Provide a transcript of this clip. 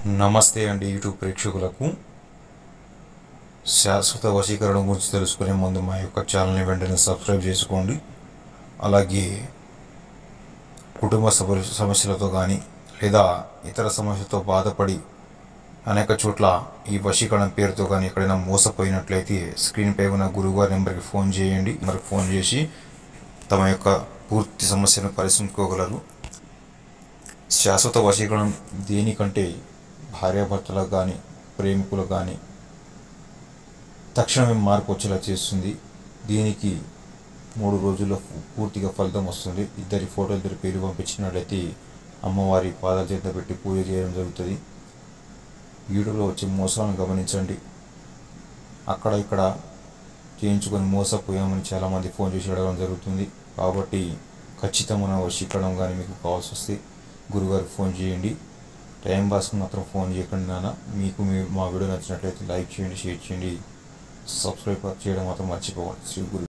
నమస్తే అండి యూట్యూబ్ ప్రేక్షకులకు. శాశ్వత వశీకరణ గురించి తెలుసుకునే ముందు మా యొక్క ఛానల్ని వెంటనే సబ్స్క్రైబ్ చేసుకోండి. అలాగే కుటుంబ సమస్యలతో కానీ లేదా ఇతర సమస్యలతో బాధపడి అనేక చోట్ల ఈ వశీకరణ పేరుతో కానీ ఎక్కడైనా మోసపోయినట్లయితే స్క్రీన్పై ఉన్న గురువుగారి నెంబర్కి ఫోన్ చేయండి. నెంబర్కి ఫోన్ చేసి తమ యొక్క పూర్తి సమస్యను పరిష్కరించుకోగలరు. శాశ్వత వశీకరణం దేనికంటే భార్యాభర్తలకు కానీ ప్రేమికులకు కానీ తక్షణమే మార్పు వచ్చేలా చేస్తుంది. దీనికి 3 రోజుల్లో పూర్తిగా ఫలితం వస్తుంది. ఇద్దరి పేరు పంపించినట్లయితే అమ్మవారి పాదాల చేత పెట్టి పూజ చేయడం జరుగుతుంది. వీడియోలో వచ్చే మోసాలను గమనించండి. అక్కడ ఇక్కడ చేయించుకొని మోసపోయామని చాలామంది ఫోన్ చేసి అడగడం జరుగుతుంది. కాబట్టి ఖచ్చితమైన వశీకరణం కానీ మీకు కావాల్సి వస్తే గురుగారికి ఫోన్ చేయండి. టైం పాస్కి మాత్రం ఫోన్ చేయకండి నాన్న. మీకు మా వీడియో నచ్చినట్లయితే లైక్ చేయండి, షేర్ చేయండి, సబ్స్క్రైబ్ చేయడం మాత్రం మర్చిపోకండి. శ్రీ గురు.